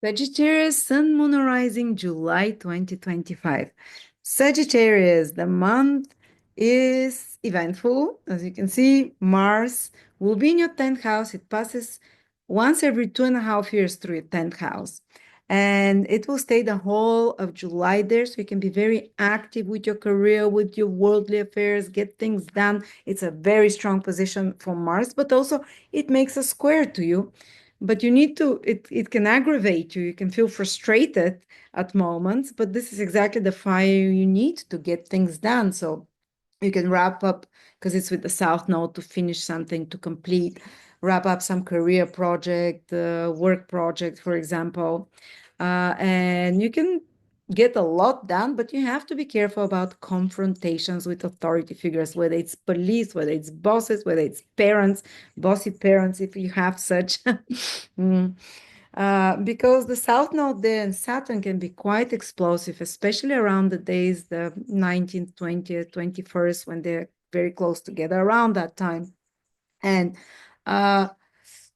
Sagittarius, Sun, Moon, or Rising, July 2025. Sagittarius, the month is eventful. As you can see, Mars will be in your 10th house. It passes once every 2.5 years through your 10th house. And it will stay the whole of July there. So you can be very active with your career, with your worldly affairs, get things done. It's a very strong position for Mars, but also it makes a square to you. But you need to, it can aggravate you. You can feel frustrated at moments, but this is exactly the fire you need to get things done. So you can wrap up, because it's with the South Node, to finish something, to complete, wrap up some career project, work project, for example. And you can get a lot done, but you have to be careful about confrontations with authority figures, whether it's police, whether it's bosses, whether it's parents, bossy parents, if you have such. Because the South Node there and Saturn can be quite explosive, especially around the days, the 19th, 20th, 21st, when they're very close together around that time. And uh,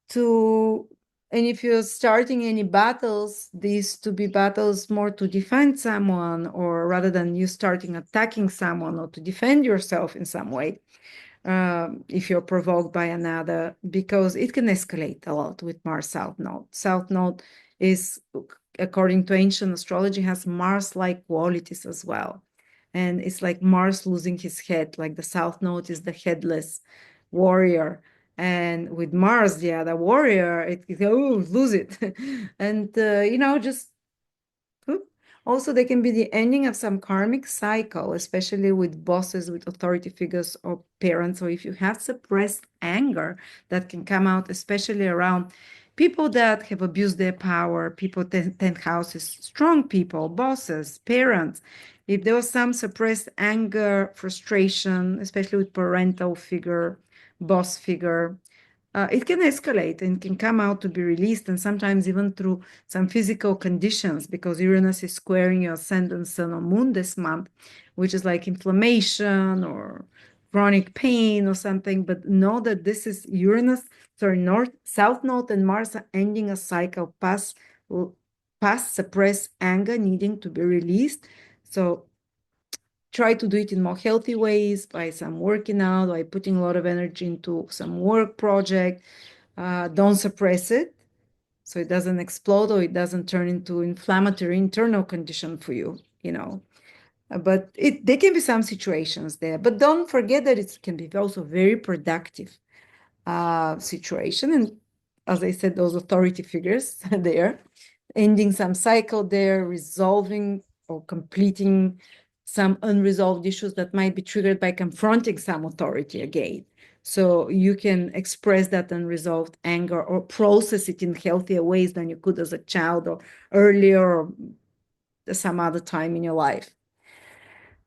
to and if you're starting any battles, these to be battles more to defend someone, or rather than you starting attacking someone or to defend yourself in some way, if you're provoked by another, because it can escalate a lot with Mars South Node. South Node is, according to ancient astrology, has Mars-like qualities as well. And it's like Mars losing his head, like the South Node is the headless warrior. And with Mars, the other warrior, it oh, lose it. And, just also, they can be the ending of some karmic cycle, especially with bosses, with authority figures or parents, or if you have suppressed anger that can come out, especially around people that have abused their power, people, 10th houses, strong people, bosses, parents. If there was some suppressed anger, frustration, especially with parental figure, boss figure, it can escalate and can come out to be released, and sometimes even through some physical conditions, because Uranus is squaring your ascendant sun or moon this month, which is like inflammation or chronic pain or something. But know that this is Uranus, sorry, North, South Node and Mars are ending a cycle, past suppressed anger needing to be released. So try to do it in more healthy ways, by some working out, by putting a lot of energy into some work project. Don't suppress it so it doesn't explode or it doesn't turn into inflammatory internal condition for you, But there can be some situations there, but don't forget that it can be also very productive situation. And as I said, those authority figures there, ending some cycle there, resolving or completing some unresolved issues that might be triggered by confronting some authority again. So you can express that unresolved anger or process it in healthier ways than you could as a child or earlier or some other time in your life.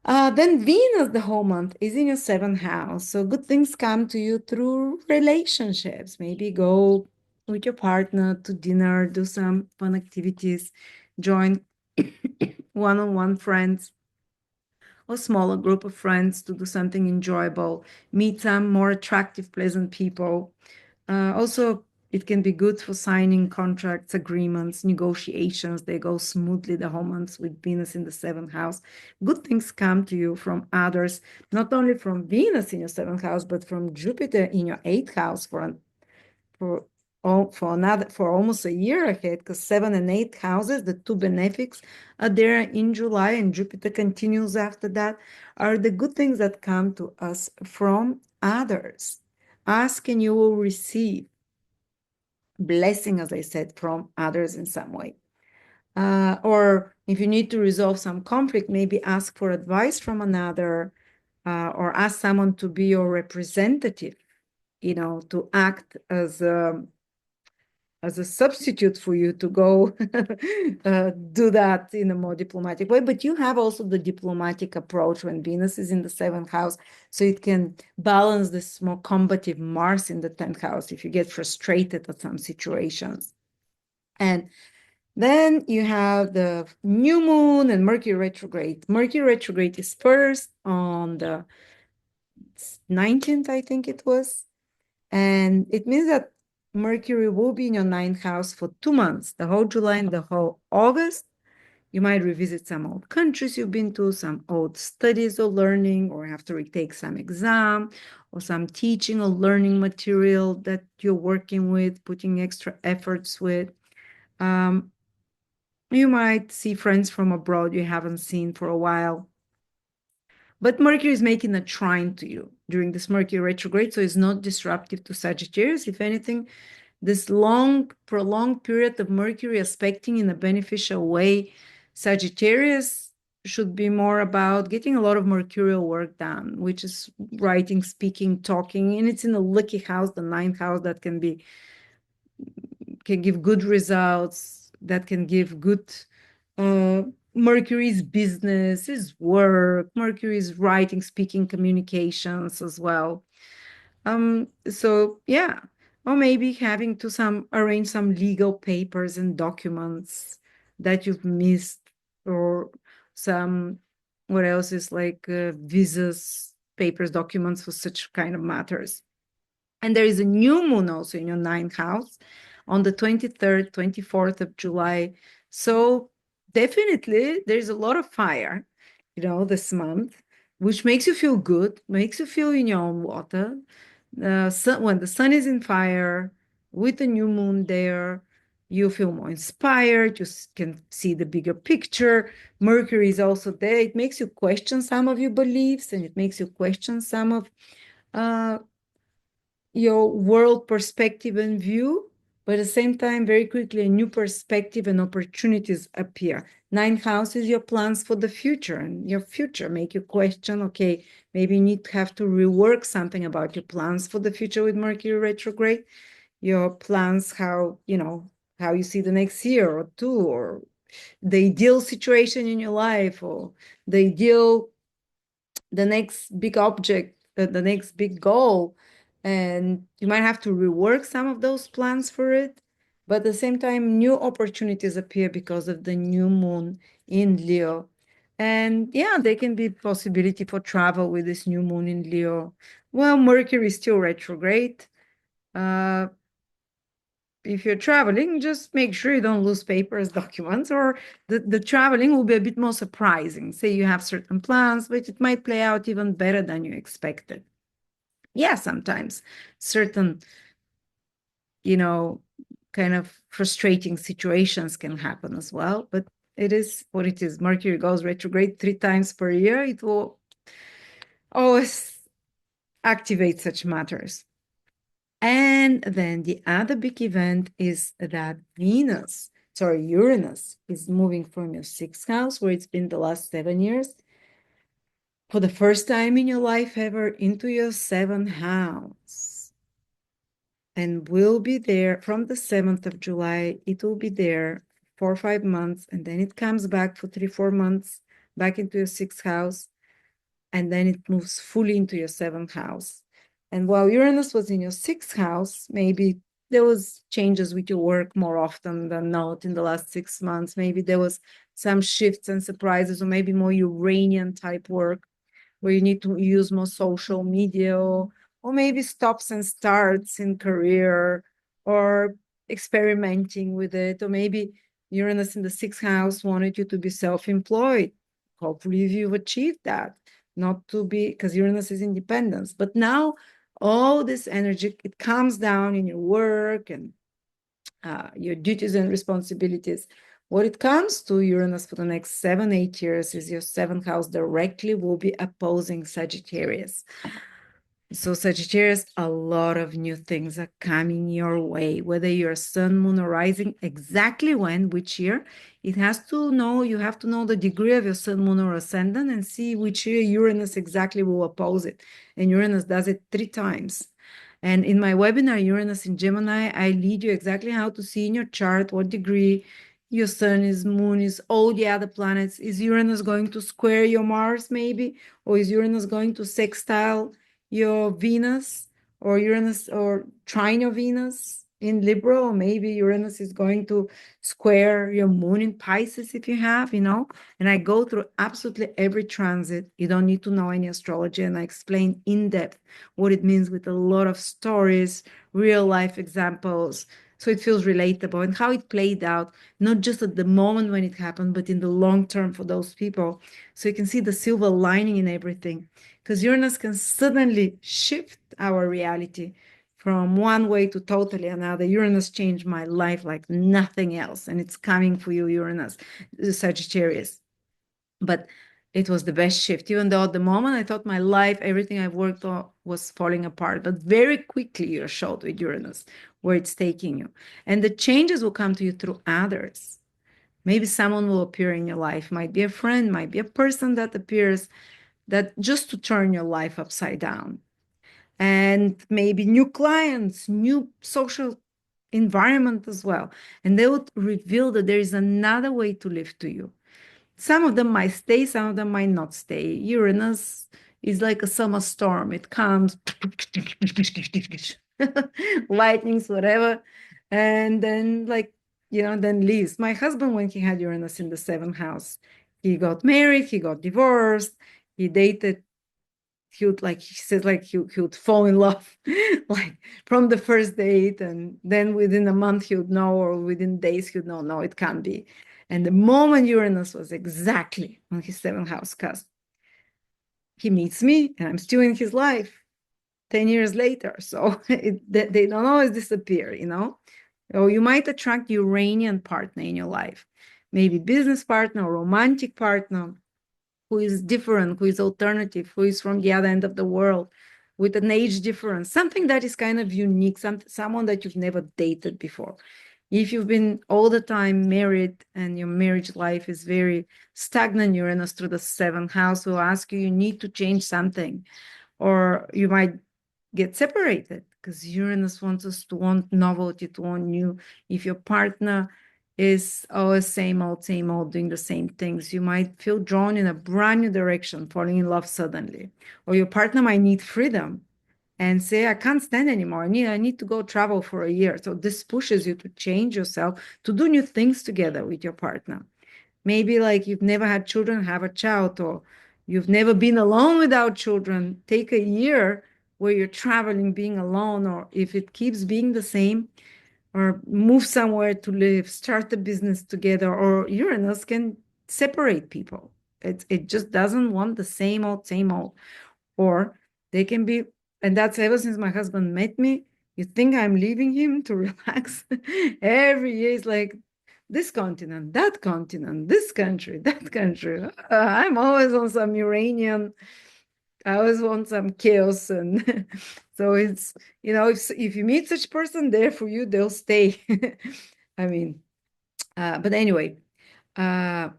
Then Venus, the whole month, is in your 7th house. So good things come to you through relationships. Maybe go with your partner to dinner, do some fun activities, join one-on-one friends or smaller group of friends to do something enjoyable, meet some more attractive, pleasant people. Also, it can be good for signing contracts, agreements, negotiations. They go smoothly the whole month with Venus in the 7th house. Good things come to you from others, not only from Venus in your 7th house, but from Jupiter in your 8th house for for almost a year ahead, because 7 and 8 houses, the two benefics, are there in July, and Jupiter continues after that, are the good things that come to us from others. Ask and you will receive blessing, as I said, from others in some way. Or if you need to resolve some conflict, maybe ask for advice from another, or ask someone to be your representative, to act as a substitute for you to go do that in a more diplomatic way. But you have also the diplomatic approach when Venus is in the 7th house, so it can balance this more combative Mars in the 10th house if you get frustrated at some situations. And then you have the new moon and Mercury retrograde. Mercury retrograde is first on the 19th, I think it was. And it means that Mercury will be in your ninth house for 2 months, the whole July and the whole August. You might revisit some old countries you've been to, some old studies or learning, or have to retake some exam or some teaching or learning material that you're working with, putting extra efforts with. You might see friends from abroad you haven't seen for a while. But Mercury is making a trine to you during this Mercury retrograde, so it's not disruptive to Sagittarius. If anything, this long, prolonged period of Mercury aspecting in a beneficial way, Sagittarius should be more about getting a lot of mercurial work done, which is writing, speaking, talking, and it's in a lucky house, the ninth house, that can give good results, that can give good Mercury's business, is work, Mercury's writing, speaking, communications as well. So yeah, or maybe having to arrange some legal papers and documents that you've missed, or some, what else is like visas, papers, documents for such kind of matters. And there is a new moon also in your ninth house on the 23rd, 24th of July. So definitely there's a lot of fire, this month, which makes you feel good, makes you feel in your own water. When the sun is in fire with the new moon there, you feel more inspired. You can see the bigger picture. Mercury is also there. It makes you question some of your beliefs, and it makes you question some of uh, your world perspective and view, but at the same time, very quickly, a new perspective and opportunities appear. Ninth house is your plans for the future, and your future make you question, okay, maybe you need to have to rework something about your plans for the future with Mercury retrograde, your plans, how you see the next year or two, or the ideal situation in your life, or the next big object, the next big goal. And you might have to rework some of those plans for it. But at the same time, new opportunities appear because of the new moon in Leo. And yeah, there can be possibility for travel with this new moon in Leo. Well, Mercury is still retrograde. Uh, if you're traveling, just make sure you don't lose papers, documents, or the traveling will be a bit more surprising. Say you have certain plans, but it might play out even better than you expected. Yeah, sometimes certain, kind of frustrating situations can happen as well, but it is what it is. Mercury goes retrograde 3 times per year. It will always activate such matters. And then the other big event is that Uranus is moving from your sixth house, where it's been the last 7 years, for the first time in your life ever, into your seventh house. And will be there from the 7th of July. It will be there 4 or 5 months, and then it comes back for 3 or 4 months back into your sixth house, and then it moves fully into your seventh house. And while Uranus was in your sixth house, maybe there was changes with your work more often than not in the last 6 months. Maybe there was some shifts and surprises, or maybe more Uranian type work where you need to use more social media, or maybe stops and starts in career, or experimenting with it, or maybe Uranus in the sixth house wanted you to be self-employed. Hopefully you've achieved that, not to be, because Uranus is independence. But now all this energy, it comes down in your work and your duties and responsibilities. What it comes to Uranus for the next 7, 8 years is your seventh house directly will be opposing Sagittarius. So Sagittarius, a lot of new things are coming your way, whether you're sun, moon, or rising, exactly when, which year. You have to know the degree of your sun, moon, or ascendant, and see which year Uranus exactly will oppose it. And Uranus does it 3 times. And in my webinar, Uranus in Gemini, I lead you exactly how to see in your chart what degree your sun is, moon is, all the other planets. Is Uranus going to square your Mars, maybe? Or is Uranus going to sextile your Venus, or Uranus or trine your Venus? in Libra, or maybe Uranus is going to square your moon in Pisces if you have, and I go through absolutely every transit. You don't need to know any astrology, and I explain in depth what it means with a lot of stories, real life examples, so it feels relatable, and how it played out, not just at the moment when it happened, but in the long term for those people. So you can see the silver lining in everything, because Uranus can suddenly shift our reality from one way to totally another. Uranus changed my life like nothing else. And it's coming for you, Uranus, Sagittarius. But it was the best shift, even though at the moment I thought my life, everything I've worked on was falling apart. But very quickly you're showed with Uranus where it's taking you. And the changes will come to you through others. Maybe someone will appear in your life, might be a friend, might be a person that appears, that just to turn your life upside down. And maybe new clients, new social environment as well. And they would reveal that there is another way to live to you. Some of them might stay, some of them might not stay. Uranus is like a summer storm. It comes, lightnings, whatever, and then then leaves. My husband, when he had Uranus in the seventh house, he got married, he got divorced, he dated, he says like he would fall in love like from the first date, and then within a month he would know, or within days he would know, no, it can't be. And the moment Uranus was exactly on his seventh house cusp, he meets me and I'm still in his life 10 years later. So they don't always disappear, or you might attract Uranian partner in your life, maybe business partner or romantic partner, who is different, who is alternative, who is from the other end of the world, with an age difference, something that is kind of unique, someone that you've never dated before. If you've been all the time married and your marriage life is very stagnant, Uranus through the seventh house will ask you, you need to change something, or you might get separated because Uranus wants us to want novelty, to want new. If your partner is always same old, doing the same things, you might feel drawn in a brand new direction, falling in love suddenly. Or your partner might need freedom and say, I can't stand anymore. I need to go travel for a year. So this pushes you to change yourself, to do new things together with your partner. Maybe like you've never had children, have a child, or you've never been alone without children. Take a year where you're traveling, being alone, or if it keeps being the same, or move somewhere to live, start a business together, or Uranus can separate people. It just doesn't want the same old, same old. Or they can be, and that's ever since my husband met me. You think I'm leaving him to relax? Every year is like this continent, that continent, this country, that country. I'm always on some Uranian. I always want some chaos, and so it's if you meet such person, there for you, they'll stay. I mean, but anyway, uh,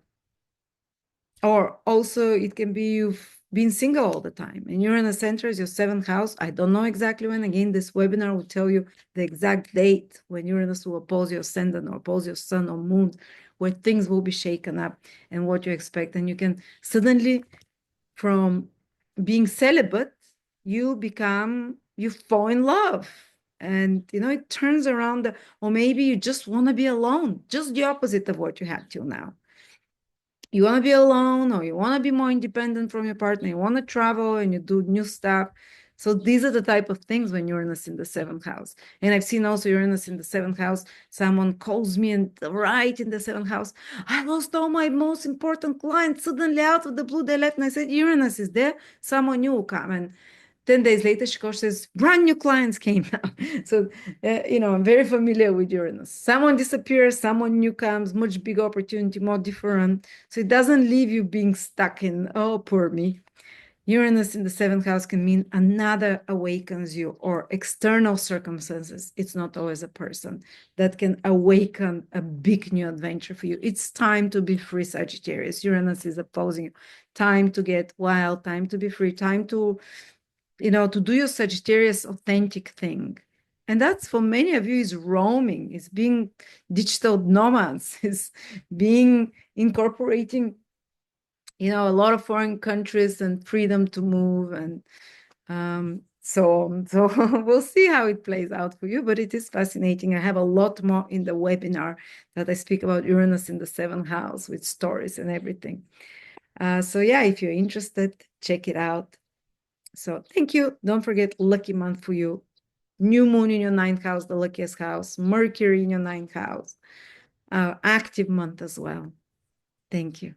or also it can be you've been single all the time and you're in the center is your seventh house. I don't know exactly when. Again, this webinar will tell you the exact date when Uranus will oppose your ascendant or oppose your sun or moon, where things will be shaken up and what you expect. And you can suddenly, from being celibate, you fall in love. And it turns around, or maybe you just want to be alone, just the opposite of what you had till now. You want to be alone, or you want to be more independent from your partner, you want to travel and you do new stuff. So these are the type of things when Uranus in the seventh house. And I've seen also Uranus in the seventh house. Someone calls me and right in the seventh house, I lost all my most important clients. Suddenly out of the blue, they left. And I said, Uranus is there. Someone new will come. And 10 days later, she says, brand new clients came now. So, I'm very familiar with Uranus. Someone disappears, someone new comes, much bigger opportunity, more different. So it doesn't leave you being stuck in, oh, poor me. Uranus in the seventh house can mean another awakens you, or external circumstances. It's not always a person that can awaken a big new adventure for you. It's time to be free, Sagittarius. Uranus is opposing you. Time to get wild, time to be free, time to to do your Sagittarius authentic thing. And that's for many of you is roaming, is being digital nomads, is being incorporating, a lot of foreign countries and freedom to move. And So we'll see how it plays out for you, but it is fascinating. I have a lot more in the webinar that I speak about Uranus in the seventh house with stories and everything. So yeah, if you're interested, check it out. So thank you. Don't forget, lucky month for you. New moon in your ninth house, the luckiest house. Mercury in your ninth house. Active month as well. Thank you.